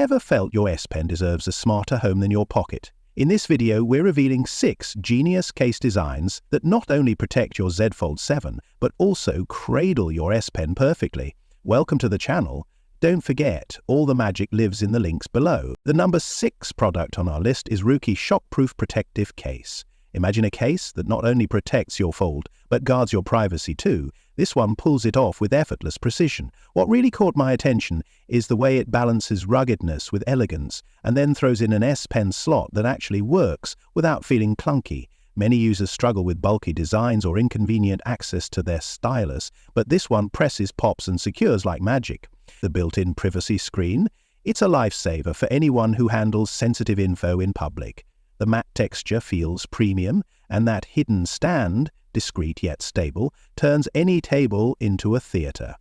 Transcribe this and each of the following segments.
Ever felt your S Pen deserves a smarter home than your pocket? In this video, we're revealing 6 genius case designs that not only protect your Z Fold 7, but also cradle your S Pen perfectly. Welcome to the channel. Don't forget, all the magic lives in the links below. The number 6 product on our list is Ruky Shockproof Protective Case. Imagine a case that not only protects your fold, but guards your privacy too. This one pulls it off with effortless precision. What really caught my attention is the way it balances ruggedness with elegance, and then throws in an S Pen slot that actually works without feeling clunky. Many users struggle with bulky designs or inconvenient access to their stylus, but this one presses, pops, and secures like magic. The built-in privacy screen, it's a lifesaver for anyone who handles sensitive info in public. The matte texture feels premium, and that hidden stand, discreet yet stable, turns any table into a theatre.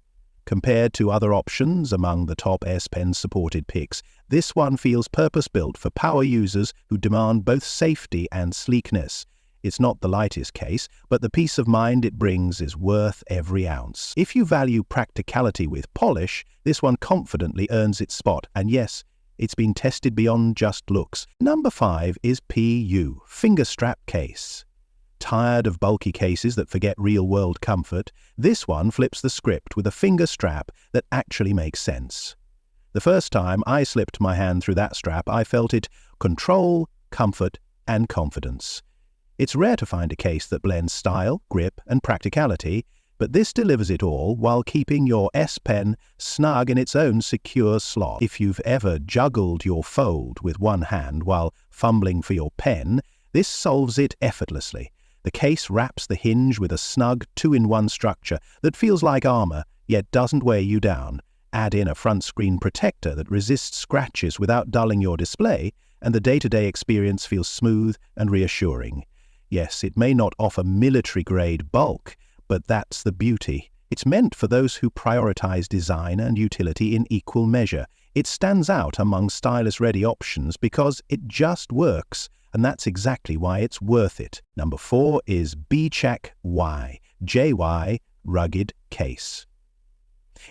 Compared to other options among the top S Pen supported picks, this one feels purpose-built for power users who demand both safety and sleekness. It's not the lightest case, but the peace of mind it brings is worth every ounce. If you value practicality with polish, this one confidently earns its spot, and yes, it's been tested beyond just looks. Number 5 is PU, Finger Strap Case. Tired of bulky cases that forget real-world comfort? This one flips the script with a finger strap that actually makes sense. The first time I slipped my hand through that strap, I felt it: control, comfort, and confidence. It's rare to find a case that blends style, grip, and practicality, but this delivers it all while keeping your S Pen snug in its own secure slot. If you've ever juggled your fold with one hand while fumbling for your pen, this solves it effortlessly. The case wraps the hinge with a snug 2-in-1 structure that feels like armor, yet doesn't weigh you down. Add in a front screen protector that resists scratches without dulling your display, and the day-to-day experience feels smooth and reassuring. Yes, it may not offer military-grade bulk, but that's the beauty. It's meant for those who prioritize design and utility in equal measure. It stands out among stylus-ready options because it just works, and that's exactly why it's worth it. Number 4 is BXYJY Rugged Case.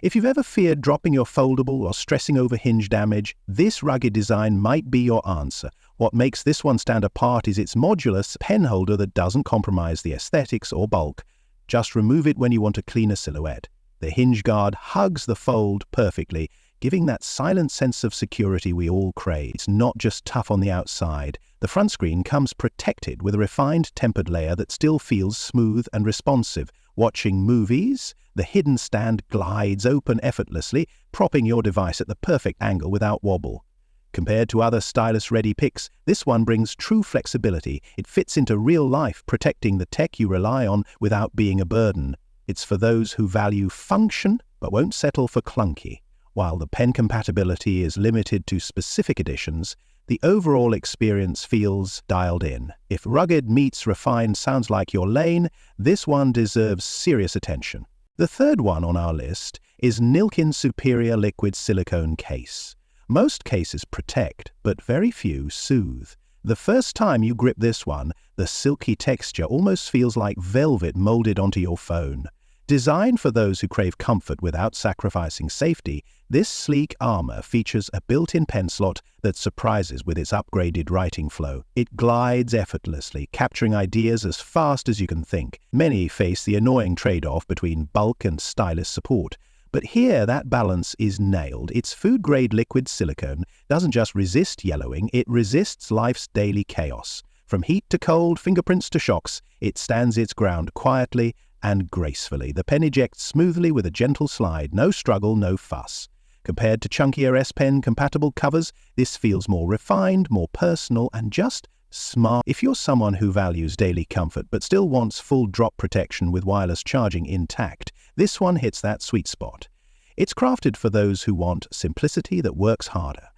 If you've ever feared dropping your foldable or stressing over hinge damage, this rugged design might be your answer. What makes this one stand apart is its modular pen holder that doesn't compromise the aesthetics or bulk. Just remove it when you want a cleaner silhouette. The hinge guard hugs the fold perfectly, giving that silent sense of security we all crave. It's not just tough on the outside. The front screen comes protected with a refined tempered layer that still feels smooth and responsive. Watching movies, the hidden stand glides open effortlessly, propping your device at the perfect angle without wobble. Compared to other stylus-ready picks, this one brings true flexibility. It fits into real life, protecting the tech you rely on without being a burden. It's for those who value function but won't settle for clunky. While the pen compatibility is limited to specific editions, the overall experience feels dialed in. If rugged meets refined sounds like your lane, this one deserves serious attention. The third one on our list is Nillkin Superior Liquid Silicone Case. Most cases protect, but very few soothe. The first time you grip this one, the silky texture almost feels like velvet molded onto your phone. Designed for those who crave comfort without sacrificing safety, this sleek armor features a built-in pen slot that surprises with its upgraded writing flow. It glides effortlessly, capturing ideas as fast as you can think. Many face the annoying trade-off between bulk and stylus support, but here that balance is nailed. Its food-grade liquid silicone doesn't just resist yellowing, it resists life's daily chaos. From heat to cold, fingerprints to shocks, it stands its ground quietly and gracefully. The pen ejects smoothly with a gentle slide, no struggle, no fuss. Compared to chunkier S Pen compatible covers, this feels more refined, more personal, and just smart. If you're someone who values daily comfort but still wants full drop protection with wireless charging intact, this one hits that sweet spot. It's crafted for those who want simplicity that works harder.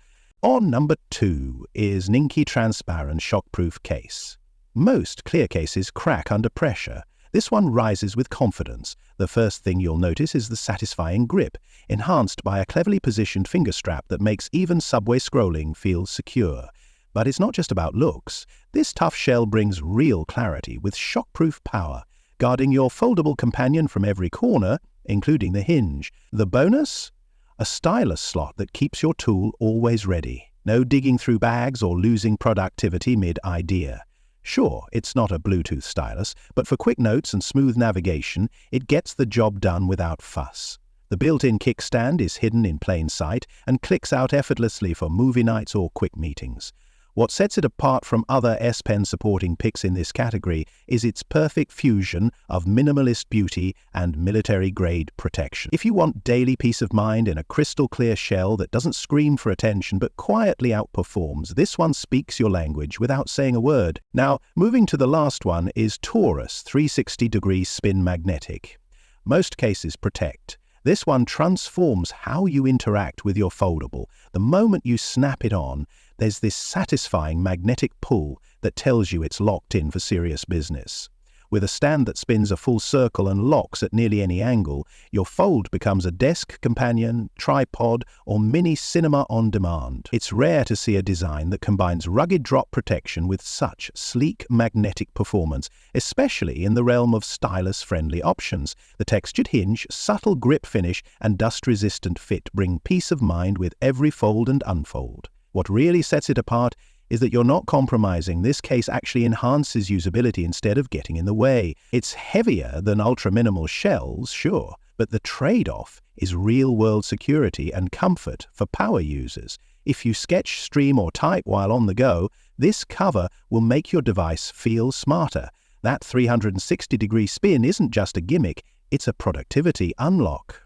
On number 2 is NINKI Transparent Shockproof Case. Most clear cases crack under pressure. This one rises with confidence. The first thing you'll notice is the satisfying grip, enhanced by a cleverly positioned finger strap that makes even subway scrolling feel secure. But it's not just about looks. This tough shell brings real clarity with shockproof power, guarding your foldable companion from every corner, including the hinge. The bonus? A stylus slot that keeps your tool always ready. No digging through bags or losing productivity mid-idea. Sure, it's not a Bluetooth stylus, but for quick notes and smooth navigation, it gets the job done without fuss. The built-in kickstand is hidden in plain sight and clicks out effortlessly for movie nights or quick meetings. What sets it apart from other S Pen supporting picks in this category is its perfect fusion of minimalist beauty and military-grade protection. If you want daily peace of mind in a crystal-clear shell that doesn't scream for attention but quietly outperforms, this one speaks your language without saying a word. Now, moving to the last one is TORRAS 360-degree spin magnetic. Most cases protect. This one transforms how you interact with your foldable. The moment you snap it on, there's this satisfying magnetic pull that tells you it's locked in for serious business. With a stand that spins a full circle and locks at nearly any angle, your fold becomes a desk companion, tripod, or mini cinema on demand. It's rare to see a design that combines rugged drop protection with such sleek magnetic performance, especially in the realm of stylus-friendly options. The textured hinge, subtle grip finish, and dust-resistant fit bring peace of mind with every fold and unfold. What really sets it apart is that you're not compromising. This case actually enhances usability instead of getting in the way. It's heavier than ultra-minimal shells, sure, but the trade-off is real-world security and comfort for power users. If you sketch, stream, or type while on the go, this cover will make your device feel smarter. That 360-degree spin isn't just a gimmick, it's a productivity unlock.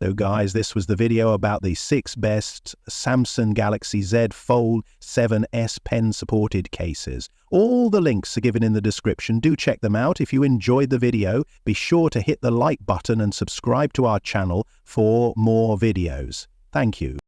So guys, this was the video about the 6 best Samsung Galaxy Z Fold 7 S Pen supported cases. All the links are given in the description. Do check them out. If you enjoyed the video, be sure to hit the like button and subscribe to our channel for more videos. Thank you.